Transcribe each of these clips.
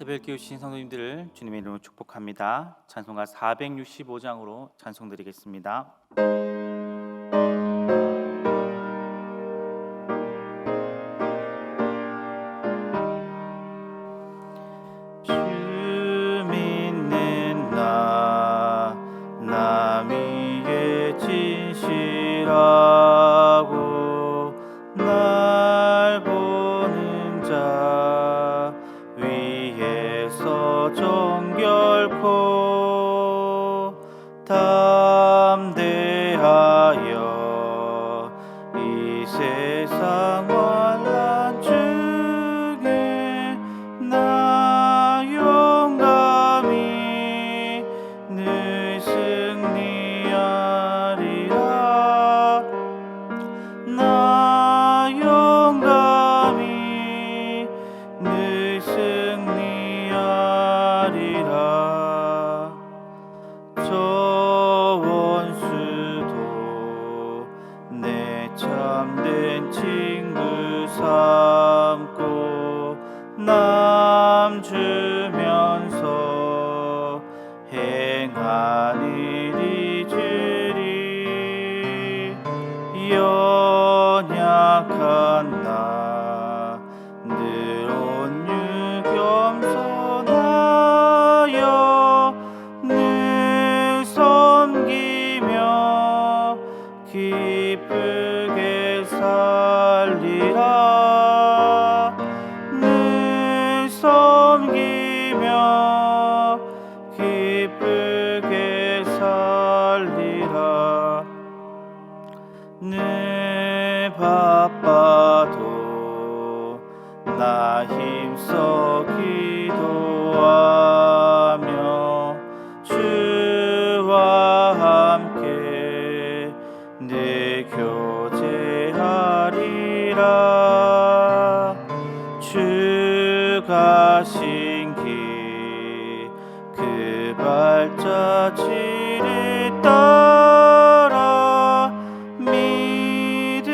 새벽 깨우친 성도님들을 주님의 이름으로 축복합니다. 찬송가 465장으로 찬송드리겠습니다. 주 믿는 나 위에 진실하고 날 보는 자 위에서 정결코 담대하여 이 세상 환난 중에 나 용감히 늘 승리하리라. 나 용감히 늘 승리하리라. 저 원수도 내 참된 친구 삼고 남 주면서 행한 일이 주리. 연약한 나 늘 온유 겸손하여 늘 섬기며 기쁘게 살리라. 늘 섬기며 기쁘게 살리라. 늘 바빠도 나 힘써 기도하며 주와 함께 늘 교제하리라. 주 가신 길 그 발자취를 따라 믿음으로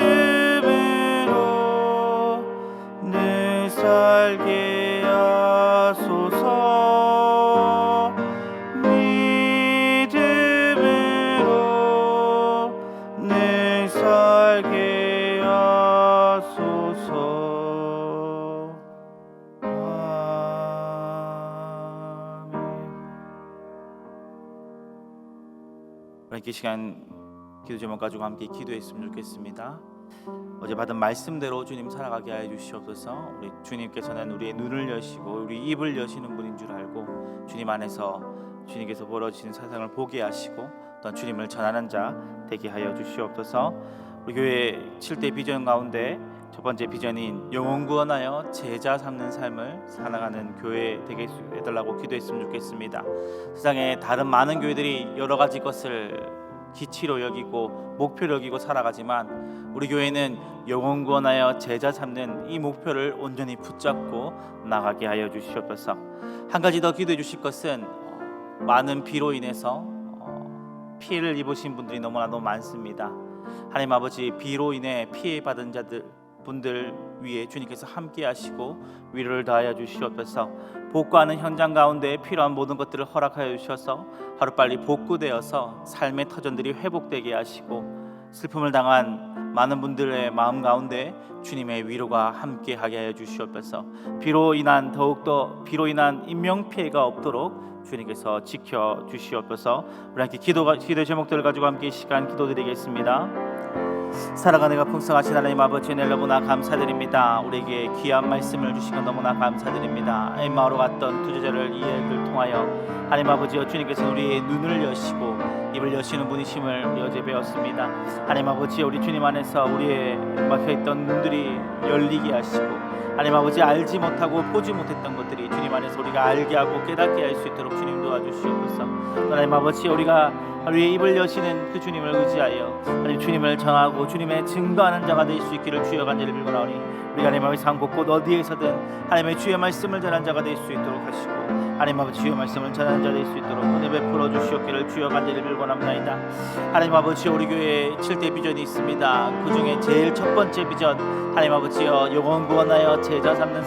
늘 살게 하소서. 믿음으로 늘 살게 하소서. 이 시간 기도 제목 가지고 함께 기도했으면 좋겠습니다. 어제 받은 말씀대로 주님 살아가게 하여 주시옵소서. 우리 주님께서는 우리의 눈을 여시고 우리 입을 여시는 분인 줄 알고 주님 안에서 주님께서 벌어지는 세상을 보게 하시고 또한 주님을 전하는 자 되게 하여 주시옵소서. 우리 교회 7대 비전 가운데 첫 번째 비전인 영혼 구원하여 제자 삼는 삶을 살아가는 교회 되게 해달라고 기도했으면 좋겠습니다. 세상에 다른 많은 교회들이 여러 가지 것을 기치로 여기고 목표로 여기고 살아가지만 우리 교회는 영혼 구원하여 제자 삼는 이 목표를 온전히 붙잡고 나가게 하여 주시옵소서. 한 가지 더 기도해 주실 것은 많은 비로 인해서 피해를 입으신 분들이 너무나도 많습니다. 하나님 아버지, 비로 인해 피해 받은 분들 위에 주님께서 함께 하시고 위로를 다하여 주시옵소서. 복구하는 현장 가운데 필요한 모든 것들을 허락하여 주셔서 하루빨리 복구되어서 삶의 터전들이 회복되게 하시고 슬픔을 당한 많은 분들의 마음 가운데 주님의 위로가 함께하게 하여 주시옵소서. 비로 인한 인명피해가 없도록 주님께서 지켜주시옵소서. 우리 함께 기도 제목들을 가지고 함께 시간 기도드리겠습니다. 살아가는 내가 풍성하신 하나님 아버지, 너무나 감사드립니다. 우리에게 귀한 말씀을 주시고 너무나 감사드립니다. 엠마오로 갔던 두 제자를 이야기를 통하여 하나님 아버지여 주님께서 우리의 눈을 여시고 입을 여시는 분이심을 우리 어제 배웠습니다. 하나님 아버지, 우리 주님 안에서 우리의 막혀있던 눈들이 열리게 하시고 하나님 아버지, 알지 못하고 보지 못했던 것들이 주님 안에서 우리가 알게 하고 깨닫게 할 수 있도록 주님 도와주시옵소서. 하나님 아버지, 우리가 우리의 입을 여시는 그 주님을 의지하여 하나님 주님을 전하고 주님의 증거하는 자가 될 수 있기를 주여 간절히 빌고나오니 우리가 하나님 아버지 산 곳곳 어디에서든 하나님의 주의 말씀을 전한 자가 될 수 있도록 하시고 하나님 아버지 주의 말씀을 전하는 자 될 수 있도록 은혜 베풀어 주시옵기를 주여 간절히 빌곤합나이다. 하나님 아버지 우리 교회에 7대 비전이 있습니다. 그 중에 제일 첫 번째 비전 하나님 아버지여 영혼 구원하여 제자 삼는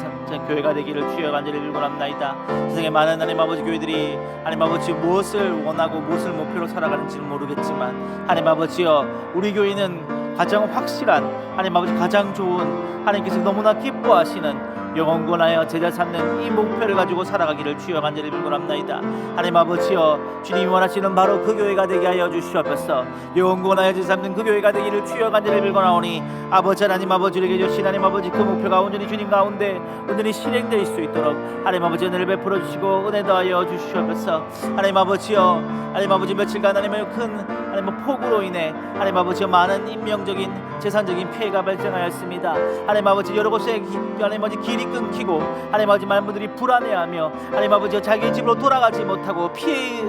교회가 되기를 주여 간절히 빌곤합나이다. 세상에 많은 하나님 아버지 교회들이 하나님 아버지 무엇을 원하고 무엇을 목표로 살아가는지는 모르겠지만 하나님 아버지여 우리 교회는 가장 확실한 하나님 아버지 가장 좋은 하나님께서 너무나 기뻐하시는 영혼 구원하여 제자 삼는 이 목표를 가지고 살아가기를 주여 간절히 빌곤합나이다. 하나님 아버지여 주님이 원하시는 바로 그 교회가 되게 하여 주시옵소서. 영혼 구원하여 제자 삼는 그 교회가 되기를 주여 간절히 빌곤하오니 아버지 하나님 아버지에게 주신 하나님 아버지 그 목표가 온전히 주님 가운데 온전히 실행될 수 있도록 하나님 아버지 은혜를 베풀어 주시고 은혜 더하여 주시옵소서. 하나님 아버지여 하나님 아버지 며칠간 하나님의 큰 하나님 폭우로 인해 하나님 아버지여 많은 인명적인 재산적인 피해가 발생하였습니다. 하나님 아버지 여러 곳에 하나님 아버지 길이 끊기고 하나님 아버지 많은 분들이 불안해하며 하나님 아버지 자기 집으로 돌아가지 못하고 피해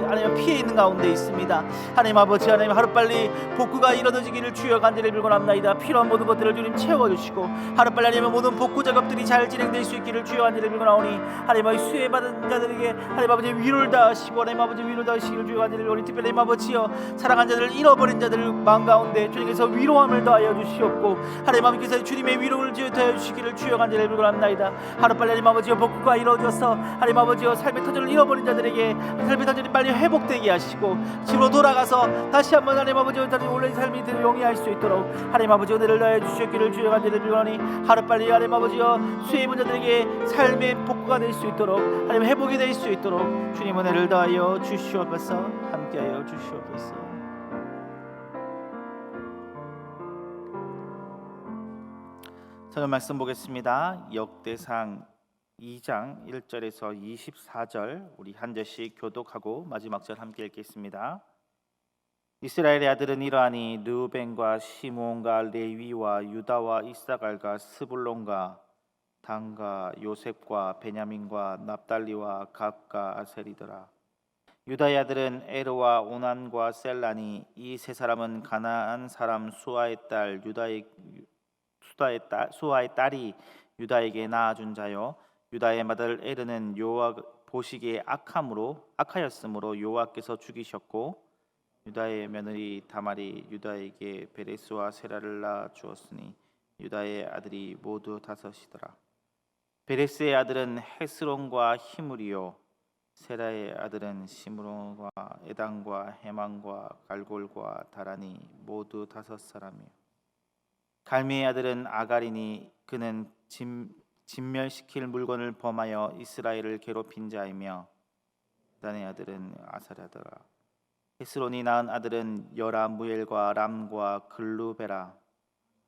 있는 가운데 있습니다. 하나님 아버지 하나님 하루빨리 복구가 이루어지기를 주여 간절히 빌곤합나이다. 필요한 모든 것들을 주님 채워주시고 하루빨리 하나님 모든 복구 작업들이 잘 진행될 수 있기를 주여 간절히 빌곤하오니 하나님 아버지 수혜받은 자들에게 하나님 아버지 위로를 다하시고 하나님 아버지 위로를 다하시기를 주여 간절히 빌곤하오니 특별히 하나님 아버지여 사랑한 자들을 잃어버린 자들을 마음 가운데 주님께서 위로함을 더하여 주시옵고 하나님 아버지께서 주님의 위로를 더하여 주시기를 주여 간절히 빌곤합나이다. 하루빨리 하나님 아버지여 복구가 이루어져서 하나님 아버지여 삶의 터전을 잃어버린 자들에게 삶의 터전이 빨리 회복되게 하시고 집으로 돌아가서 다시 한번 하나님 아버지여 원래 삶이 용이할 수 있도록 하나님 아버지 은혜를 더하여 주시옵기를 주여 간절히 빌곤하니 하루빨리 하나님 아버지여 수혜 입은 자들에게 삶의 복구가 될 수 있도록 하나님 회복이 될 수 있도록 주님 은혜를 더하여 주시옵소서. 함께하여 주시옵소서. 저는 말씀 보겠습니다. 역대상 2장 1절에서 24절 우리 한 절씩 교독하고 마지막 절 함께 읽겠습니다. 이스라엘의 아들은 이러하니 르우벤과 시므온과 레위와 유다와 이사갈과 스불론과 단과 요셉과 베냐민과 납달리와 gad과 아셀이더라. 유다의 아들은 에르와 오난과 셀라니 이 세 사람은 가나안 사람 수아의 딸 수아의 딸이 유다에게 낳아준 자요 유다의 맏아들 에르는 요아 보시기에 악하였으므로 여호와께서 죽이셨고 유다의 며느리 다말이 유다에게 베레스와 세라를 낳아 주었으니 유다의 아들이 모두 5이더라. 베레스의 아들은 헤스론과 히므리요 세라의 아들은 시므론과 에단과 헤만과 갈골과 다라니 모두 5사람이요 갈미의 아들은 아가리니 그는 진멸시킬 물건을 범하여 이스라엘을 괴롭힌 자이며 단의 아들은 아사랴더라. 헤스론이 낳은 아들은 여라무엘과 람과 글루베라.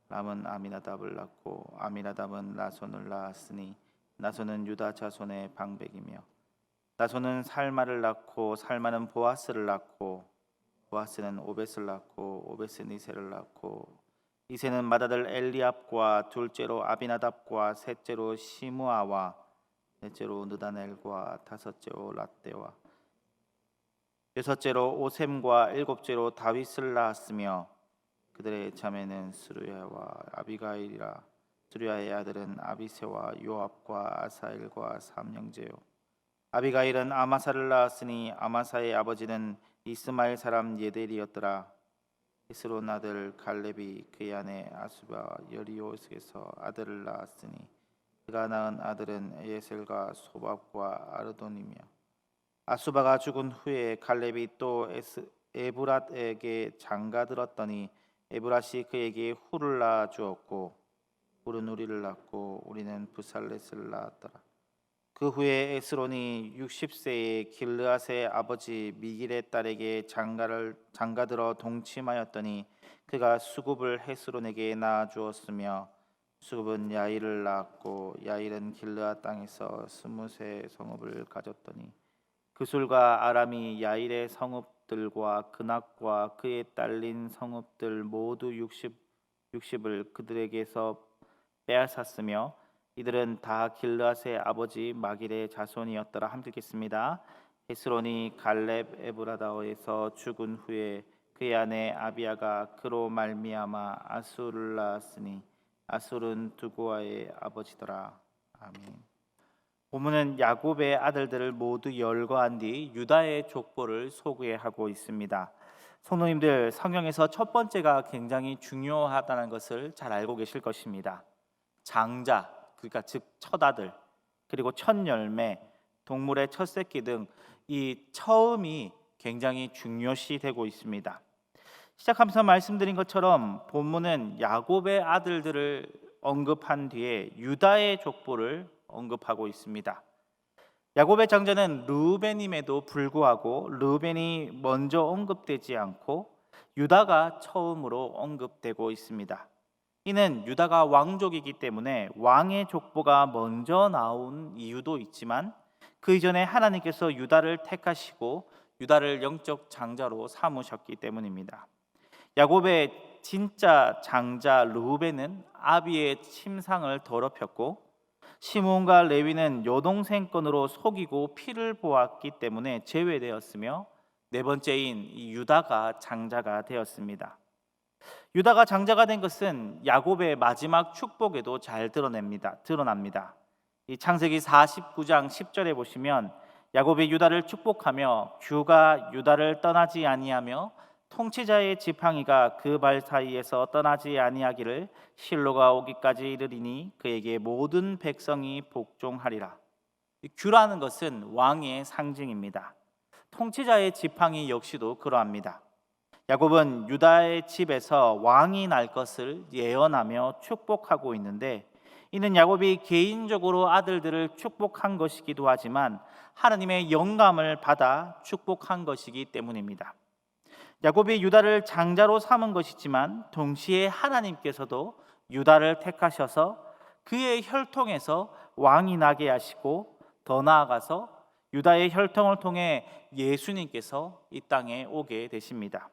람은 아미나답을 낳고 아미나답은 나손을 낳았으니 나손은 유다 자손의 방백이며 나손은 살마를 낳고 살마는 보아스를 낳고 보아스는 오벳을 낳고 오벳은 이세를 낳고 이세는 맏아들 엘리압과 둘째로 아비나답과 셋째로 시므아와 넷째로 느다넬과 다섯째로 latte와 여섯째로 오셈과 일곱째로 다윗을 낳았으며 그들의 자매는 스루야와 아비가일이라. 스루야의 아들은 아비새와 요압과 아사엘과 삼형제요 아비가일은 아마사를 낳았으니 아마사의 아버지는 이스마엘 사람 예델이었더라. 헤스론 아들 갈렙이 그의 아내 아수바 여리옷에서 아들을 낳았으니 그가 낳은 아들은 에예셀과 소밥과 아르돈이며 아수바가 죽은 후에 갈렙이 또 에브랏에게 장가들었더니 에브랏이 그에게 훌을 낳아 주었고 훌은 우리를 낳고 우리는 부살렛을 낳았더라. 그 후에 에스론이 60세에 길르앗의 아버지 미길의 딸에게 장가들어 동침하였더니 그가 수굽을 헤스론에게 낳아 주었으며 수굽은 야일을 낳았고 야일은 길르앗 땅에서 20세 성읍을 가졌더니 그술과 아람이 야일의 성읍들과 근악과 그에 딸린 성읍들 모두 60을 그들에게서 빼앗았으며 이들은 다 길르앗의 아버지 마길의 자손이었더라. 함께 읽겠습니다. 헤스론이 갈렙 에브라다에서 죽은 후에 그의 아내 아비아가 그로 말미암아 아수를 낳았으니 아술은 두고아의 아버지더라. 아멘. 본문은 야곱의 아들들을 모두 열거한 뒤 유다의 족보를 소개하고 있습니다. 성도님들, 성경에서 첫 번째가 굉장히 중요하다는 것을 잘 알고 계실 것입니다. 장자, 그러니까 즉 첫아들, 그리고 첫 열매, 동물의 첫 새끼 등 이 처음이 굉장히 중요시되고 있습니다. 시작하면서 말씀드린 것처럼 본문은 야곱의 아들들을 언급한 뒤에 유다의 족보를 언급하고 있습니다. 야곱의 장자는 르우벤임에도 불구하고 르우벤이 먼저 언급되지 않고 유다가 처음으로 언급되고 있습니다. 이는 유다가 왕족이기 때문에 왕의 족보가 먼저 나온 이유도 있지만 그 이전에 하나님께서 유다를 택하시고 유다를 영적 장자로 삼으셨기 때문입니다. 야곱의 진짜 장자 르우벤은 아비의 침상을 더럽혔고 시므온과 레위는 여동생 건으로 속이고 피를 보았기 때문에 제외되었으며 네 번째인 이 유다가 장자가 되었습니다. 유다가 장자가 된 것은 야곱의 마지막 축복에도 잘 드러납니다. 이 창세기 49장 10절에 보시면 야곱이 유다를 축복하며 규가 유다를 떠나지 아니하며 통치자의 지팡이가 그 발 사이에서 떠나지 아니하기를 실로가 오기까지 이르리니 그에게 모든 백성이 복종하리라. 규라는 것은 왕의 상징입니다. 통치자의 지팡이 역시도 그러합니다. 야곱은 유다의 집에서 왕이 날 것을 예언하며 축복하고 있는데 이는 야곱이 개인적으로 아들들을 축복한 것이기도 하지만 하나님의 영감을 받아 축복한 것이기 때문입니다. 야곱이 유다를 장자로 삼은 것이지만 동시에 하나님께서도 유다를 택하셔서 그의 혈통에서 왕이 나게 하시고 더 나아가서 유다의 혈통을 통해 예수님께서 이 땅에 오게 되십니다.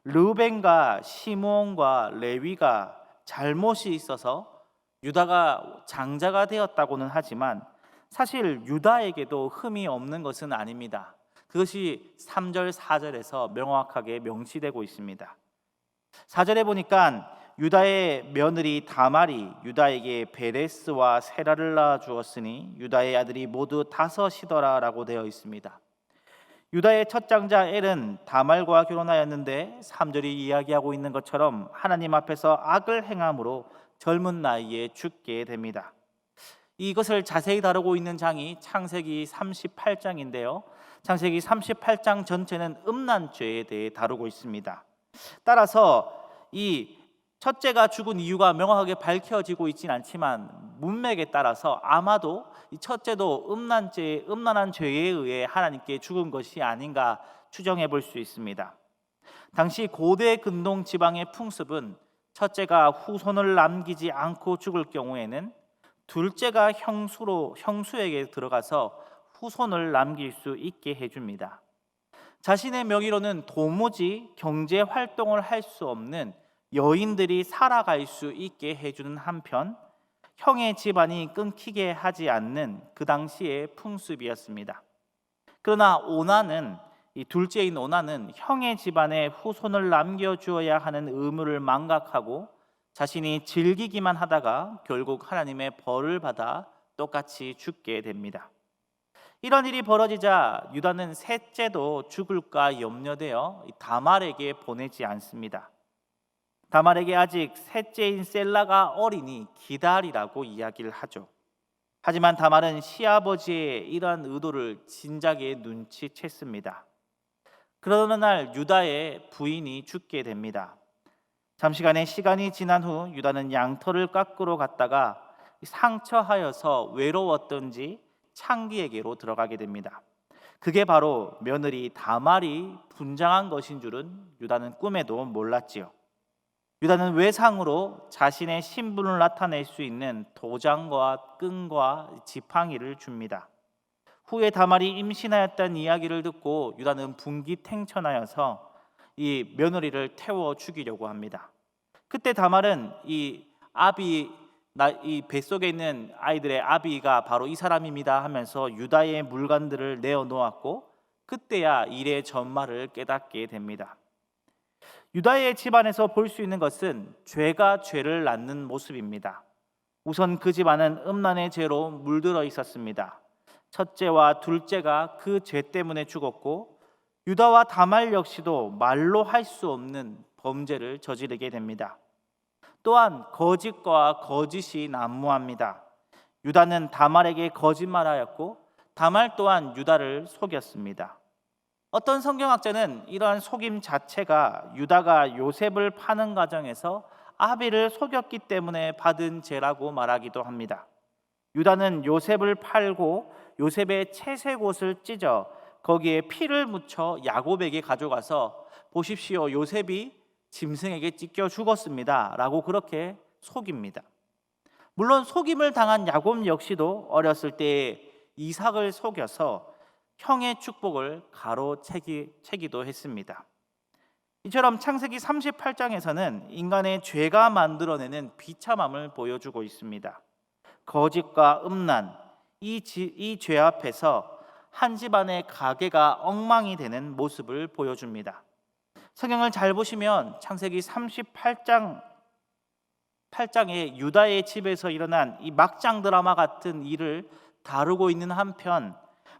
르우벤과 시므온과 레위가 잘못이 있어서 유다가 장자가 되었다고는 하지만 사실 유다에게도 흠이 없는 것은 아닙니다. 그것이 3절 4절에서 명확하게 명시되고 있습니다. 4절에 보니까 유다의 며느리 다말이 유다에게 베레스와 세라를 낳아 주었으니 유다의 아들이 모두 5이더라 라고 되어 있습니다. 유다의 첫 장자 엘은 다말과 결혼하였는데 3절이 이야기하고 있는 것처럼 하나님 앞에서 악을 행함으로 젊은 나이에 죽게 됩니다. 이것을 자세히 다루고 있는 장이 창세기 38장인데요. 창세기 38장 전체는 음란죄에 대해 다루고 있습니다. 따라서 이 첫째가 죽은 이유가 명확하게 밝혀지고 있지는 않지만 문맥에 따라서 아마도 이 첫째도 음란한 죄에 의해 하나님께 죽은 것이 아닌가 추정해 볼 수 있습니다. 당시 고대 근동 지방의 풍습은 첫째가 후손을 남기지 않고 죽을 경우에는 둘째가 형수에게 들어가서 후손을 남길 수 있게 해줍니다. 자신의 명의로는 도무지 경제 활동을 할 수 없는 여인들이 살아갈 수 있게 해주는 한편 형의 집안이 끊기게 하지 않는 그 당시의 풍습이었습니다. 그러나 오나는 이 둘째인 오나는 형의 집안에 후손을 남겨주어야 하는 의무를 망각하고 자신이 즐기기만 하다가 결국 하나님의 벌을 받아 똑같이 죽게 됩니다. 이런 일이 벌어지자 유다는 셋째도 죽을까 염려되어 다말에게 보내지 않습니다. 다말에게 아직 셋째인 셀라가 어리니 기다리라고 이야기를 하죠. 하지만 다말은 시아버지의 이러한 의도를 진작에 눈치챘습니다. 그러는 날 유다의 부인이 죽게 됩니다. 잠시간의 시간이 지난 후 유다는 양털을 깎으러 갔다가 상처하여서 외로웠던지 창기에게로 들어가게 됩니다. 그게 바로 며느리 다말이 분장한 것인 줄은 유다는 꿈에도 몰랐지요. 유다는 외상으로 자신의 신분을 나타낼 수 있는 도장과 끈과 지팡이를 줍니다. 후에 다말이 임신하였다는 이야기를 듣고 유다는 분기탱천하여서 이 며느리를 태워 죽이려고 합니다. 그때 다말은 이 뱃속에 있는 아이들의 아비가 바로 이 사람입니다 하면서 유다의 물건들을 내어 놓았고 그때야 일의 전말을 깨닫게 됩니다. 유다의 집안에서 볼 수 있는 것은 죄가 죄를 낳는 모습입니다. 우선 그 집안은 음란의 죄로 물들어 있었습니다. 첫째와 둘째가 그 죄 때문에 죽었고 유다와 다말 역시도 말로 할 수 없는 범죄를 저지르게 됩니다. 또한 거짓과 거짓이 난무합니다. 유다는 다말에게 거짓말하였고 다말 또한 유다를 속였습니다. 어떤 성경학자는 이러한 속임 자체가 유다가 요셉을 파는 과정에서 아비를 속였기 때문에 받은 죄라고 말하기도 합니다. 유다는 요셉을 팔고 요셉의 채색옷을 찢어 거기에 피를 묻혀 야곱에게 가져가서 보십시오, 요셉이 짐승에게 찢겨 죽었습니다 라고 그렇게 속입니다. 물론 속임을 당한 야곱 역시도 어렸을 때에 이삭을 속여서 형의 축복을 가로채기도 했습니다. 이처럼 창세기 38장에서는 인간의 죄가 만들어내는 비참함을 보여주고 있습니다. 거짓과 음란, 이 죄 앞에서 한 집안의 가계가 엉망이 되는 모습을 보여줍니다. 성경을 잘 보시면 창세기 38장에 유다의 집에서 일어난 이 막장 드라마 같은 일을 다루고 있는 한편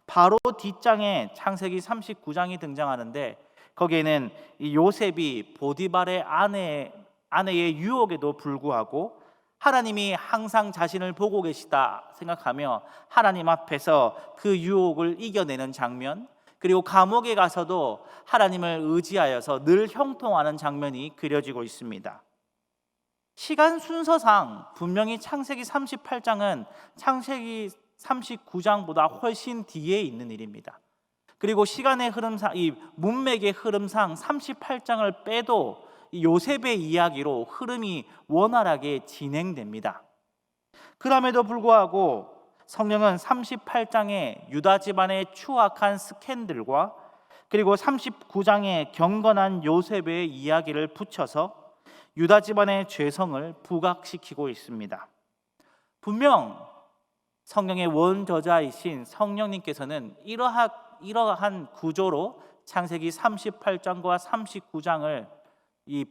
바로 뒷장에 창세기 39장이 등장하는데 거기에는 이 요셉이 보디발의 아내의 유혹에도 불구하고 하나님이 항상 자신을 보고 계시다 생각하며 하나님 앞에서 그 유혹을 이겨내는 장면, 그리고 감옥에 가서도 하나님을 의지하여서 늘 형통하는 장면이 그려지고 있습니다. 시간 순서상 분명히 창세기 38장은 창세기 39장보다 훨씬 뒤에 있는 일입니다. 그리고 시간의 흐름상, 이 문맥의 흐름상 38장을 빼도 요셉의 이야기로 흐름이 원활하게 진행됩니다. 그럼에도 불구하고 성령은 38장에 유다 집안의 추악한 스캔들과 그리고 39장에 경건한 요셉의 이야기를 붙여서 유다 집안의 죄성을 부각시키고 있습니다. 분명 성경의 원저자이신 성령님께서는 이러한 구조로 창세기 38장과 39장을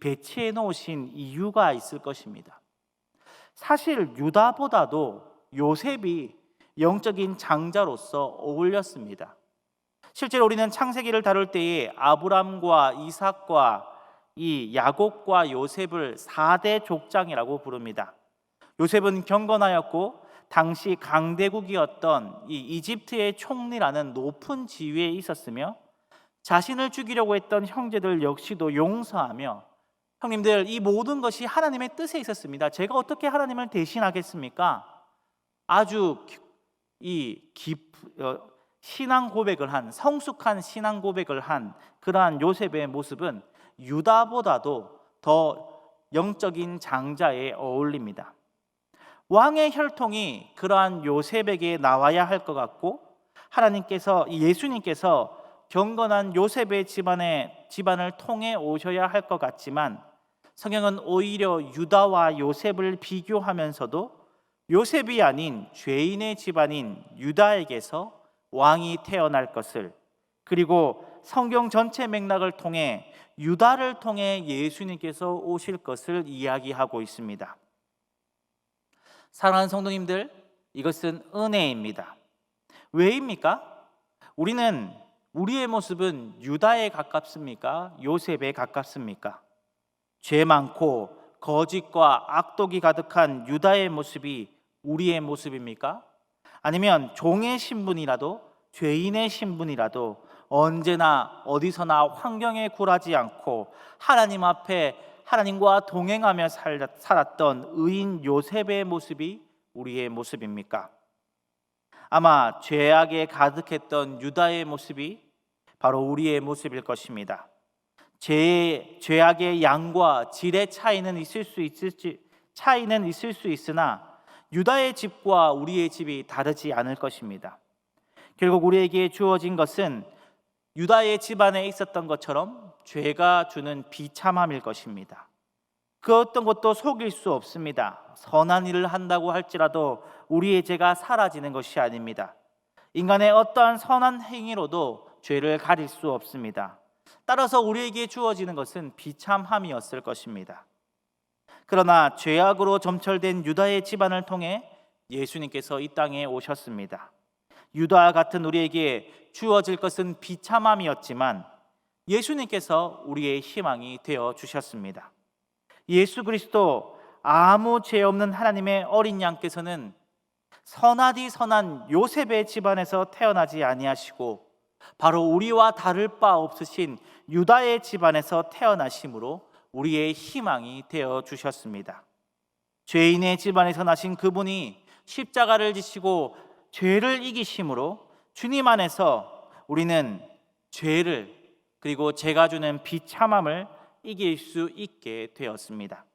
배치해 놓으신 이유가 있을 것입니다. 사실 유다보다도 요셉이 영적인 장자로서 어울렸습니다. 실제로 우리는 창세기를 다룰 때에 아브람과 이삭과 이 야곱과 요셉을 4대 족장이라고 부릅니다. 요셉은 경건하였고 당시 강대국이었던 이 이집트의 총리라는 높은 지위에 있었으며 자신을 죽이려고 했던 형제들 역시도 용서하며, 형님들 이 모든 것이 하나님의 뜻에 있었습니다. 제가 어떻게 하나님을 대신하겠습니까? 아주 신앙 고백을 한, 성숙한 신앙 고백을 한 그러한 요셉의 모습은 유다보다도 더 영적인 장자에 어울립니다. 왕의 혈통이 그러한 요셉에게 나와야 할 것 같고 예수님께서 경건한 요셉의 집안을 통해 오셔야 할 것 같지만 성경은 오히려 유다와 요셉을 비교하면서도 요셉이 아닌 죄인의 집안인 유다에게서 왕이 태어날 것을, 그리고 성경 전체 맥락을 통해 유다를 통해 예수님께서 오실 것을 이야기하고 있습니다. 사랑하는 성도님들, 이것은 은혜입니다. 왜입니까? 우리의 모습은 유다에 가깝습니까? 요셉에 가깝습니까? 죄 많고 거짓과 악독이 가득한 유다의 모습이 우리의 모습입니까? 아니면 종의 신분이라도, 죄인의 신분이라도 언제나 어디서나 환경에 굴하지 않고 하나님 앞에 하나님과 동행하며 살았던 의인 요셉의 모습이 우리의 모습입니까? 아마 죄악에 가득했던 유다의 모습이 바로 우리의 모습일 것입니다. 죄악의 양과 질의 차이는 있을 수 있으나 유다의 집과 우리의 집이 다르지 않을 것입니다. 결국 우리에게 주어진 것은 유다의 집안에 있었던 것처럼 죄가 주는 비참함일 것입니다. 그 어떤 것도 속일 수 없습니다. 선한 일을 한다고 할지라도 우리의 죄가 사라지는 것이 아닙니다. 인간의 어떠한 선한 행위로도 죄를 가릴 수 없습니다. 따라서 우리에게 주어지는 것은 비참함이었을 것입니다. 그러나 죄악으로 점철된 유다의 집안을 통해 예수님께서 이 땅에 오셨습니다. 유다와 같은 우리에게 주어질 것은 비참함이었지만 예수님께서 우리의 희망이 되어 주셨습니다. 예수 그리스도 아무 죄 없는 하나님의 어린 양께서는 선하디 선한 요셉의 집안에서 태어나지 아니하시고 바로 우리와 다를 바 없으신 유다의 집안에서 태어나심으로 우리의 희망이 되어 주셨습니다. 죄인의 집안에서 나신 그분이 십자가를 지시고 죄를 이기심으로 주님 안에서 우리는 죄를 그리고 죄가 주는 비참함을 이길 수 있게 되었습니다.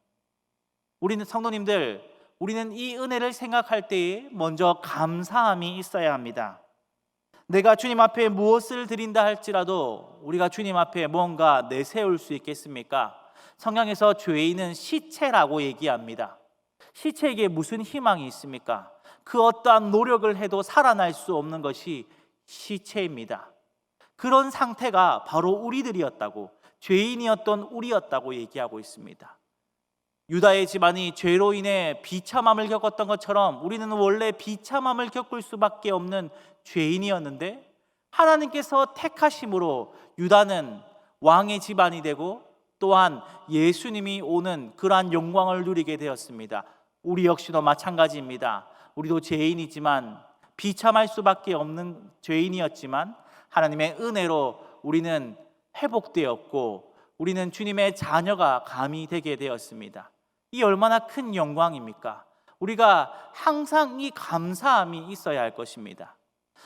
우리는 성도님들, 우리는 이 은혜를 생각할 때에 먼저 감사함이 있어야 합니다. 내가 주님 앞에 무엇을 드린다 할지라도 우리가 주님 앞에 뭔가 내세울 수 있겠습니까? 성경에서 죄인은 시체라고 얘기합니다. 시체에게 무슨 희망이 있습니까? 그 어떠한 노력을 해도 살아날 수 없는 것이 시체입니다. 그런 상태가 바로 우리들이었다고, 죄인이었던 우리였다고 얘기하고 있습니다. 유다의 집안이 죄로 인해 비참함을 겪었던 것처럼 우리는 원래 비참함을 겪을 수밖에 없는 죄인이었는데 하나님께서 택하심으로 유다는 왕의 집안이 되고 또한 예수님이 오는 그러한 영광을 누리게 되었습니다. 우리 역시도 마찬가지입니다. 우리도 죄인이지만 비참할 수밖에 없는 죄인이었지만 하나님의 은혜로 우리는 회복되었고 우리는 주님의 자녀가 감히 되게 되었습니다. 이 얼마나 큰 영광입니까? 우리가 항상 이 감사함이 있어야 할 것입니다.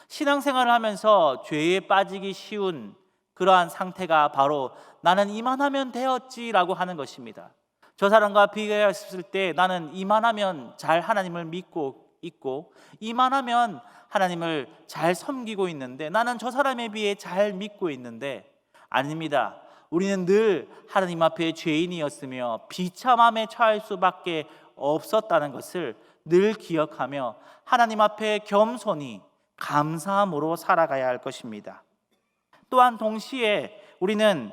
신앙생활을 하면서 죄에 빠지기 쉬운 그러한 상태가 바로 나는 이만하면 되었지라고 하는 것입니다. 저 사람과 비교했을 때 나는 이만하면 잘 하나님을 믿고 있고 이만하면 하나님을 잘 섬기고 있는데 나는 저 사람에 비해 잘 믿고 있는데 아닙니다. 우리는 늘 하나님 앞에 죄인이었으며 비참함에 처할 수밖에 없었다는 것을 늘 기억하며 하나님 앞에 겸손히 감사함으로 살아가야 할 것입니다. 또한 동시에 우리는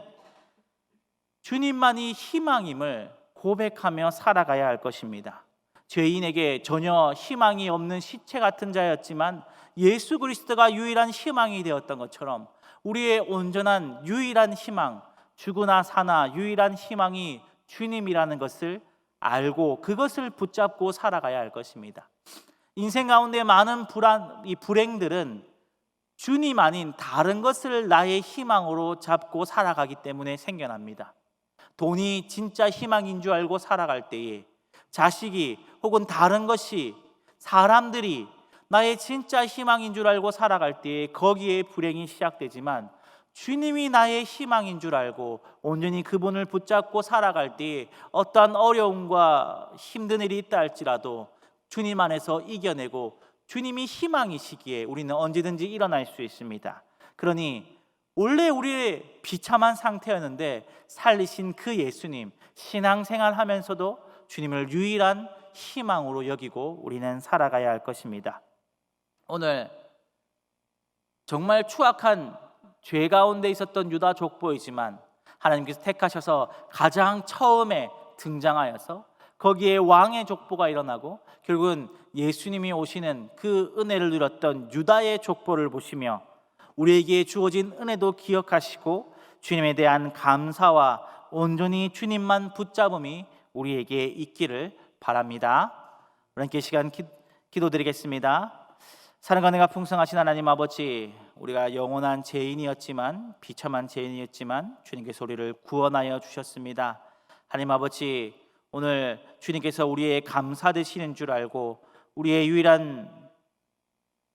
주님만이 희망임을 고백하며 살아가야 할 것입니다. 죄인에게 전혀 희망이 없는 시체 같은 자였지만 예수 그리스도가 유일한 희망이 되었던 것처럼 우리의 온전한 유일한 희망, 죽으나 사나 유일한 희망이 주님이라는 것을 알고 그것을 붙잡고 살아가야 할 것입니다. 인생 가운데 많은 불행들은 주님 아닌 다른 것을 나의 희망으로 잡고 살아가기 때문에 생겨납니다. 돈이 진짜 희망인 줄 알고 살아갈 때에 자식이 혹은 다른 것이 사람들이 나의 진짜 희망인 줄 알고 살아갈 때에 거기에 불행이 시작되지만 주님이 나의 희망인 줄 알고 온전히 그분을 붙잡고 살아갈 때에 어떠한 어려움과 힘든 일이 있다 할지라도 주님 안에서 이겨내고 주님이 희망이시기에 우리는 언제든지 일어날 수 있습니다. 그러니 원래 우리의 비참한 상태였는데 살리신 그 예수님, 신앙생활 하면서도 주님을 유일한 희망으로 여기고 우리는 살아가야 할 것입니다. 오늘 정말 추악한 죄 가운데 있었던 유다 족보이지만 하나님께서 택하셔서 가장 처음에 등장하여서 거기에 왕의 족보가 일어나고 결국은 예수님이 오시는 그 은혜를 누렸던 유다의 족보를 보시며 우리에게 주어진 은혜도 기억하시고 주님에 대한 감사와 온전히 주님만 붙잡음이 우리에게 있기를 바랍니다. 함께 시간 기도드리겠습니다. 사랑과 은혜가 풍성하신 하나님 아버지, 우리가 영원한 죄인이었지만 비참한 죄인이었지만 주님께서 우리를 구원하여 주셨습니다. 하나님 아버지, 오늘 주님께서 우리의 감사 되시는 줄 알고 우리의 유일한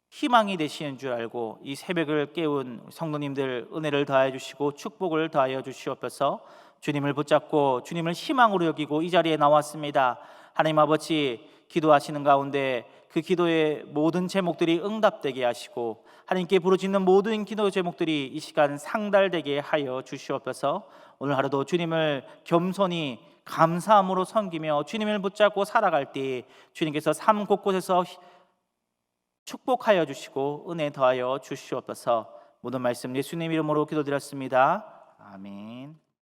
희망이 되시는 줄 알고 이 새벽을 깨운 성도님들 은혜를 더하여 주시고 축복을 더하여 주시옵소서. 주님을 붙잡고 주님을 희망으로 여기고 이 자리에 나왔습니다. 하나님 아버지, 기도하시는 가운데 그 기도의 모든 제목들이 응답되게 하시고 하나님께 부르짖는 모든 기도 제목들이 이 시간 상달되게 하여 주시옵소서. 오늘 하루도 주님을 겸손히 감사함으로 섬기며 주님을 붙잡고 살아갈 때 주님께서 삶 곳곳에서 축복하여 주시고 은혜 더하여 주시옵소서. 모든 말씀 예수님 이름으로 기도드렸습니다. 아멘.